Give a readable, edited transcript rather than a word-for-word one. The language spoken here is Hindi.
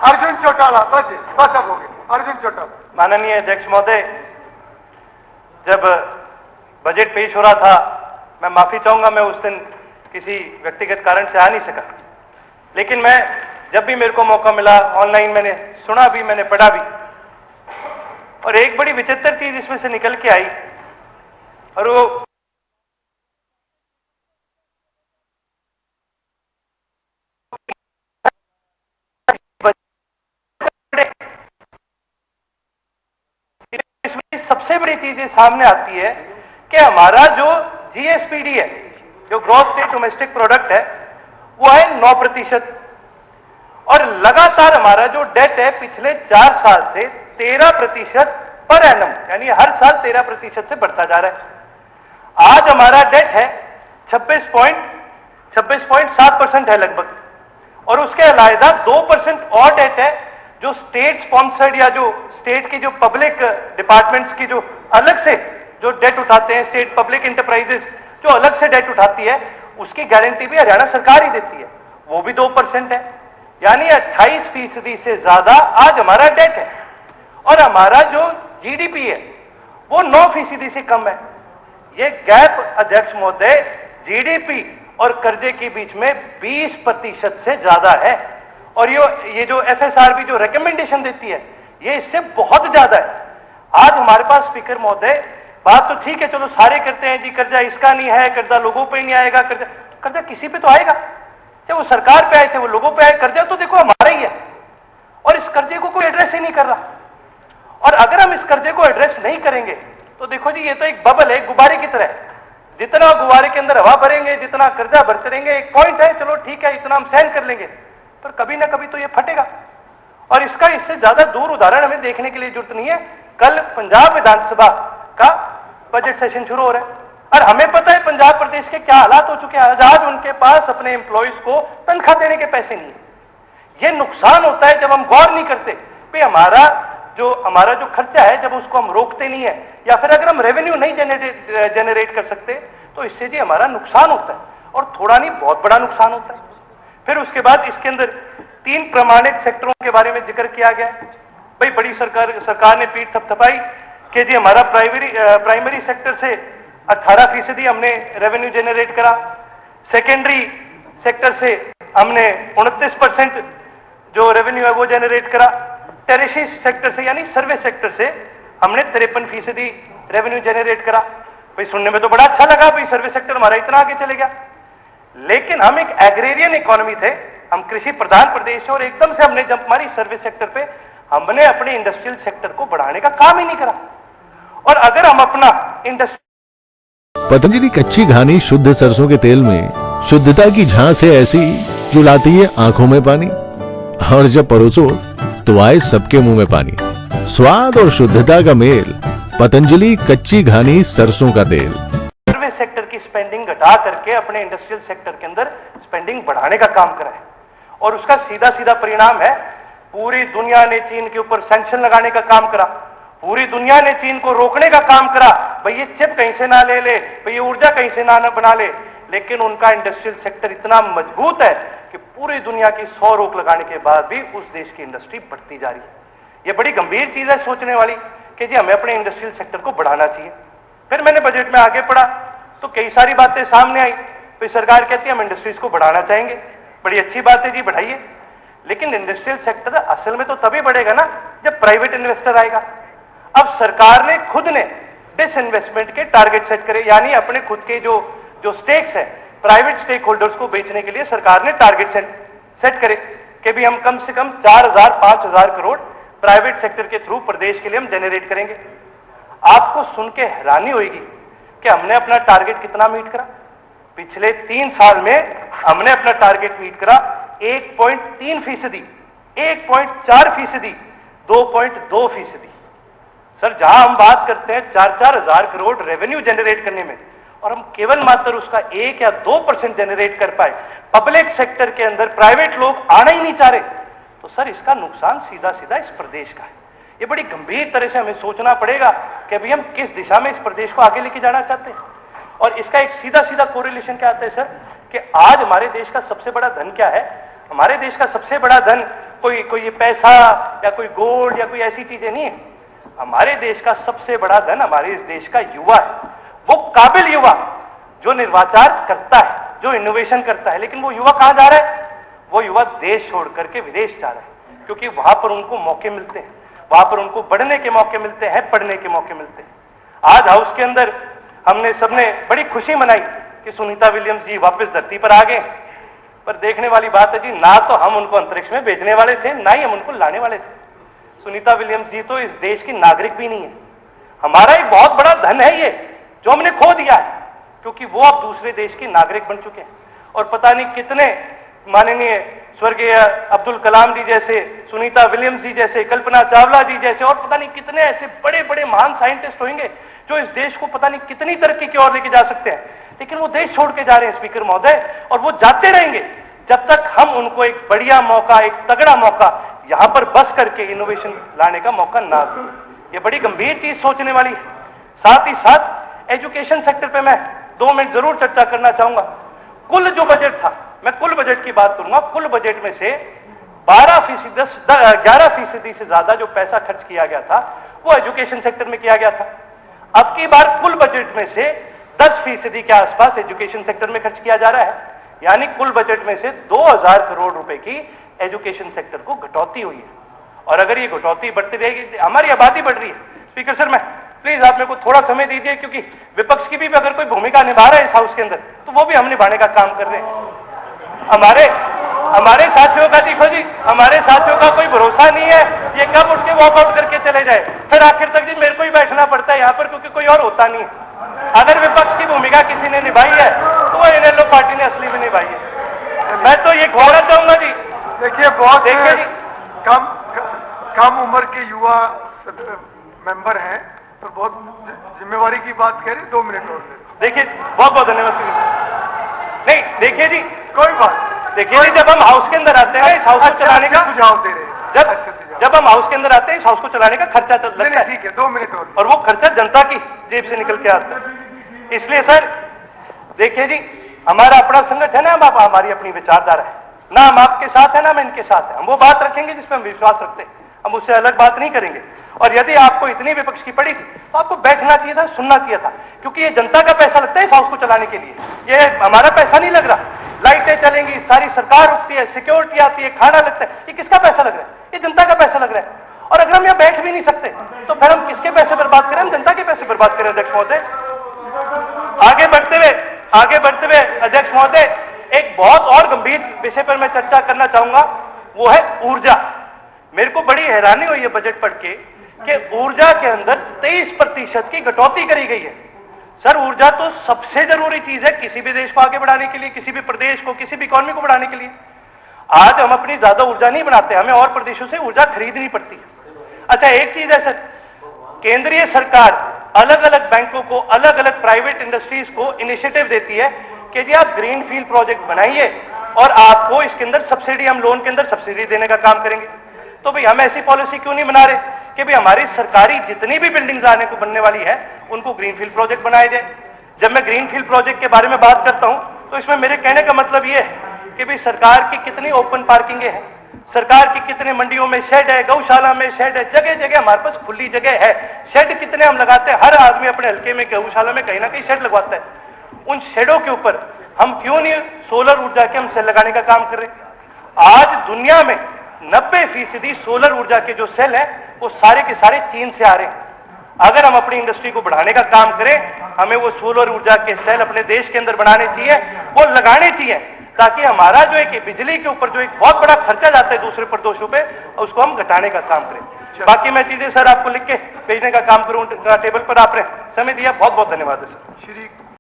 अर्जुन चौटाला, बस अब हो गए। अर्जुन चौटाला। माननीय अध्यक्ष महोदय, जब बजट पेश हो रहा था, मैं माफी चाहूंगा, मैं उस दिन किसी व्यक्तिगत कारण से आ नहीं सका, लेकिन मैं जब भी मेरे को मौका मिला ऑनलाइन मैंने सुना भी, मैंने पढ़ा भी, और एक बड़ी विचित्र चीज इसमें से निकल के आई, और वो इसमें सबसे बड़ी चीज ये सामने आती है कि हमारा जो जीएसपीडी है, जो ग्रॉस स्टेट डोमेस्टिक प्रोडक्ट है, वो है 9%, और लगातार हमारा जो डेट है पिछले 4 साल से 13% पर एनम, यानी हर साल 13% से बढ़ता जा रहा है। आज हमारा डेट है 26.7% है लगभग, और उसके अलावा 2% और डेट है जो स्टेट स्पॉन्सर्ड या जो स्टेट की जो पब्लिक डिपार्टमेंट्स की जो अलग से जो डेट उठाते हैं, स्टेट पब्लिक इंटरप्राइजेस जो अलग से डेट उठाती है, उसकी गारंटी भी हरियाणा सरकार ही देती है, वो भी 2% है, यानी 28% से ज्यादा आज हमारा डेट है, और हमारा जो जीडीपी है वो 9% से कम है। ये गैप अध्यक्ष महोदय जीडीपी और कर्जे के बीच में 20% से ज्यादा है, और ये जो एफएसआरबी जो रिकमेंडेशन देती है ये इससे बहुत ज्यादा है। आज हमारे पास स्पीकर महोदय, बात तो ठीक है, चलो सारे करते हैं जी, कर्जा इसका नहीं है, कर्जा लोगों पे नहीं आएगा, कर्जा किसी पे तो आएगा, चाहे वो सरकार पे आए चाहे वो लोगों पे आए, कर्जा तो देखो हमारा ही है, और इस कर्जे को कोई एड्रेस ही नहीं कर रहा। और अगर हम इस कर्जे को एड्रेस नहीं करेंगे तो देखो जी, ये तो एक बबल है, गुब्बारे की तरह, जितना गुब्बारे के अंदर हवा भरेंगे, जितना कर्जा भरते रहेंगे, एक पॉइंट है, चलो ठीक है, इतना हम सहन कर लेंगे, पर कभी ना कभी तो ये फटेगा। और इसका इससे ज्यादा दूर उदाहरण हमें देखने के लिए जरूरत नहीं है। कल पंजाब विधानसभा का बजट सेशन शुरू हो रहा है, और हमें पता है पंजाब प्रदेश के क्या हालात हो चुके हैं। आज उनके पास अपने एम्प्लॉइज को तनख्वाह देने के पैसे नहीं है। यह नुकसान होता है जब हम गौर नहीं करते कि हमारा जो खर्चा है, जब उसको हम रोकते नहीं है, या फिर अगर हम रेवेन्यू नहीं जनरेट कर सकते, तो इससे जी हमारा नुकसान होता है, और थोड़ा नहीं बहुत बड़ा नुकसान होता है। फिर उसके बाद इसके अंदर 3 प्रमाणित सेक्टरों के बारे में जिक्र किया गया। भाई बड़ी सरकार ने पीठ थपथपाई कि जी हमारा प्राइमरी सेक्टर से 18% हमने रेवेन्यू जनरेट करा, सेकेंडरी सेक्टर से हमने 29% जो रेवेन्यू है वो जनरेट करा, टेरिशरी सेक्टर से यानी सर्विस सेक्टर से हमने 53% रेवेन्यू जनरेट करा। भाई सुनने में तो बड़ा अच्छा लगा, भाई सर्विस सेक्टर हमारा इतना आगे चले गया, लेकिन हम एक एग्रेरियन इकोनॉमी थे, हम कृषि प्रधान प्रदेश है, और एकदम से हमने जंप मारी सर्विस सेक्टर पे, हमने अपने इंडस्ट्रियल सेक्टर को बढ़ाने का काम ही नहीं करा। और अगर हम अपना पतंजलि कच्ची घानी शुद्ध सरसों के तेल में शुद्धता की झांस है ऐसी जो लाती है आंखों में पानी, और जब परोसो तो आए सबके मुंह में पानी। स्वाद और शुद्धता का मेल, पतंजलि कच्ची घानी सरसों का तेल। सर्विस सेक्टर की स्पेंडिंग घटा करके अपने इंडस्ट्रियल सेक्टर के अंदर स्पेंडिंग बढ़ाने का काम करा है, और उसका सीधा सीधा परिणाम है पूरी दुनिया ने चीन के ऊपर सैंक्शन लगाने का काम करा, पूरी दुनिया ने चीन को रोकने का काम करा, भाई ये चिप कहीं से ना ले ले, भाई ये ऊर्जा कहीं से ना बना ले, लेकिन उनका इंडस्ट्रियल सेक्टर इतना मजबूत है कि पूरी दुनिया की 100 रोक लगाने के बाद भी उस देश की इंडस्ट्री बढ़ती जा रही है। ये बड़ी गंभीर चीज है सोचने वाली कि जी हमें अपने इंडस्ट्रियल सेक्टर को बढ़ाना चाहिए। फिर मैंने बजट में आगे पढ़ा तो कई सारी बातें सामने आई, फिर सरकार कहती है हम इंडस्ट्रीज को बढ़ाना चाहेंगे, बड़ी अच्छी बात है जी, बढ़ाइए, लेकिन इंडस्ट्रियल सेक्टर असल में तो तभी बढ़ेगा ना जब प्राइवेट इन्वेस्टर आएगा। अब सरकार ने खुद ने डिसइन्वेस्टमेंट के टारगेट सेट करे, यानी अपने खुद के जो स्टेक्स है प्राइवेट स्टेक होल्डर्स को बेचने के लिए सरकार ने टारगेट सेट करे कि भी हम कम से कम 4,000-5,000 करोड़ प्राइवेट सेक्टर के थ्रू प्रदेश के लिए हम जनरेट करेंगे। आपको सुन के हैरानी होगी कि हमने अपना टारगेट कितना मीट करा। पिछले 3 साल में हमने अपना टारगेट मीट करा 1.3%, 1.4%, 2.2%। सर जहां हम बात करते हैं 4-4 हजार करोड़ रेवेन्यू जनरेट करने में, और हम केवल मात्र उसका 1 या 2% जनरेट कर पाए, पब्लिक सेक्टर के अंदर प्राइवेट लोग आना ही नहीं चाह रहे, तो सर इसका नुकसान सीधा सीधा इस प्रदेश का है। ये बड़ी गंभीर तरह से हमें सोचना पड़ेगा कि अभी हम किस दिशा में इस प्रदेश को आगे लेके जाना चाहते हैं। और इसका एक सीधा सीधा कोरिलेशन क्या आता है सर, कि आज हमारे देश का सबसे बड़ा धन क्या है? हमारे देश का सबसे बड़ा धन कोई ये पैसा या कोई गोल्ड या कोई ऐसी चीजें नहीं है। हमारे देश का सबसे बड़ा धन हमारे इस देश का युवा है, वो काबिल युवा जो निर्वाचार करता है, जो इनोवेशन करता है। लेकिन वो युवा कहां जा रहा है? वो युवा देश छोड़ करके विदेश जा रहा है, क्योंकि वहां पर उनको मौके मिलते हैं, वहां पर उनको बढ़ने के मौके मिलते हैं, पढ़ने के मौके मिलते हैं। आज हाउस के अंदर हमने सबने बड़ी खुशी मनाई कि सुनीता विलियम्स जी वापस धरती पर आ गए। पर देखने वाली बात है जी, ना तो हम उनको अंतरिक्ष में भेजने वाले थे, ना ही हम उनको लाने वाले थे। सुनीता विलियम्स जी तो इस देश की नागरिक भी नहीं है। हमारा एक बहुत बड़ा धन है ये, जो हमने खो दिया है, क्योंकि वो अब दूसरे देश की नागरिक बन चुके हैं। और पता नहीं कितने माननीय स्वर्गीय अब्दुल कलाम जी जैसे, सुनीता विलियम्स जी जैसे, कल्पना चावला जी जैसे, और पता नहीं कितने ऐसे बड़े बड़े महान साइंटिस्ट होंगे जो इस देश को पता नहीं कितनी तरक्की की ओर लेके जा सकते हैं। लेकिन वो देश छोड़ के जा रहे हैं स्पीकर महोदय, और वो जाते रहेंगे जब तक हम उनको एक बढ़िया मौका, एक तगड़ा मौका यहां पर बस करके इनोवेशन लाने का मौका ना दें। ये बड़ी गंभीर चीज सोचने वाली है। साथ ही साथ एजुकेशन सेक्टर पे मैं 2 मिनट जरूर चर्चा करना चाहूंगा। कुल जो बजट था, मैं कुल बजट की बात करूंगा, कुल बजट में से 11% से ज्यादा जो पैसा खर्च किया गया था वो एजुकेशन सेक्टर में किया गया था। अब की बार कुल बजट में से 10% के आसपास एजुकेशन सेक्टर में खर्च किया जा रहा है। यानी कुल बजट में से 2000 करोड़ रुपए की एजुकेशन सेक्टर को घटौती हुई है। और अगर ये घटौती बढ़ती रहेगी, हमारी आबादी बढ़ रही है। स्पीकर सर, मैं प्लीज आप मेरे को थोड़ा समय दीजिए, क्योंकि विपक्ष की भी अगर कोई भूमिका निभा रहा है इस हाउस के अंदर, तो वो भी हम निभाने का काम कर रहे हैं। हमारे साथियों का देखो जी, हमारे साथियों का कोई भरोसा नहीं है, ये कब उठ के वॉकआउट करके चले जाए। फिर आखिर तक जी मेरे को ही बैठना पड़ता है यहाँ पर, क्योंकि कोई और होता नहीं है। अगर विपक्ष की भूमिका किसी ने निभाई है तो वो इनेलो पार्टी ने असली में निभाई है। मैं तो ये कहना चाहूंगा जी, देखिए बहुत देखिए जी, कम उम्र के युवा मेंबर हैं, तो बहुत जिम्मेवारी की बात कह रहे, 2 मिनट और ले। देखिए बहुत बहुत धन्यवाद स्पीकर साहब। नहीं देखिए जी, कोई बात, देखिए जी, जब हम हाउस के अंदर आते हैं, इस हाउस को चलाने का सुझाव दे रहे हैं, अच्छे सुझाव। जब हम हाउस के अंदर आते हैं, इस हाउस को चलाने का खर्चा लगता है। ठीक है, 2 मिनट और वो खर्चा जनता की जेब से निकल के आता है। इसलिए सर देखिए जी, हमारा अपना संगठन है, हमारी अपनी विचारधारा है, ना हम आपके साथ है ना हम इनके साथ है। हम वो बात रखेंगे जिसपे हम विश्वास रखते हैं, हम उससे अलग बात नहीं करेंगे। और यदि आपको इतनी विपक्ष की पड़ी थी तो आपको बैठना चाहिए था, सुनना चाहिए था, क्योंकि ये जनता का पैसा लगता है इस हाउस को चलाने के लिए, ये हमारा पैसा नहीं लग रहा। लाइटें चलेंगी, सारी सरकार रुकती है, सिक्योरिटी आती है, खाना लगता है, ये किसका पैसा लग रहा है? ये जनता का पैसा लग रहा है। और अगर हम यहाँ बैठ भी नहीं सकते तो फिर हम किसके पैसे बर्बाद करें? हम जनता के पैसे बर्बाद करें। अध्यक्ष महोदय, आगे बढ़ते हुए अध्यक्ष महोदय, एक बहुत और गंभीर विषय पर मैं चर्चा करना चाहूंगा, वो है ऊर्जा। मेरे को बड़ी हैरानी हुई है बजट पढ़ के कि ऊर्जा के अंदर 23% की कटौती करी गई है। सर, ऊर्जा तो सबसे जरूरी चीज है किसी भी देश को आगे बढ़ाने के लिए, किसी भी प्रदेश को, किसी भी इकोनॉमी को बढ़ाने के लिए। आज हम अपनी ज्यादा ऊर्जा नहीं बनाते, हमें और प्रदेशों से ऊर्जा खरीदनी पड़ती है। अच्छा, एक चीज है सर, केंद्रीय सरकार अलग अलग बैंकों को, अलग अलग प्राइवेट इंडस्ट्रीज को इनिशिएटिव देती है कि जी आप ग्रीन फील्ड प्रोजेक्ट बनाइए और आपको इसके अंदर सब्सिडी, हम लोन के अंदर सब्सिडी देने का काम करेंगे। तो भाई हम ऐसी पॉलिसी क्यों नहीं बना रहे कि भाई हमारी सरकारी जितनी भी बिल्डिंग्स आने को बनने वाली है उनको ग्रीनफील्ड प्रोजेक्ट बनाए जाए। जब मैं ग्रीनफील्ड प्रोजेक्ट के बारे में बात करता हूं तो इसमें मेरे कहने का मतलब यह है कि भाई सरकार की कितनी ओपन पार्किंगें हैं, सरकार की कितने मंडियों में शेड है, गौशाला में शेड है, जगह जगह हमारे पास खुली जगह है। शेड कितने हम लगाते हैं, हर आदमी अपने हल्के में, गौशाला में कहीं ना कहीं शेड लगवाता है। उन शेडों के ऊपर हम क्यों नहीं सोलर ऊर्जा के हम सेल लगाने का काम कर रहे हैं? आज दुनिया में 90% सोलर ऊर्जा के जो सेल है वो सारे के सारे चीन से आ रहे हैं। अगर हम अपनी इंडस्ट्री को बढ़ाने का काम करें, हमें वो सोलर ऊर्जा के सेल अपने देश के अंदर बनाने चाहिए, वो लगाने चाहिए, ताकि हमारा जो एक बिजली के ऊपर जो एक बहुत बड़ा खर्चा जाता है दूसरे प्रदेशों पे, उसको हम घटाने का काम करें। बाकी मैं चीजें सर आपको लिख के भेजने का काम करूं टेबल पर, आपने समय दिया, बहुत बहुत धन्यवाद है सर। श्री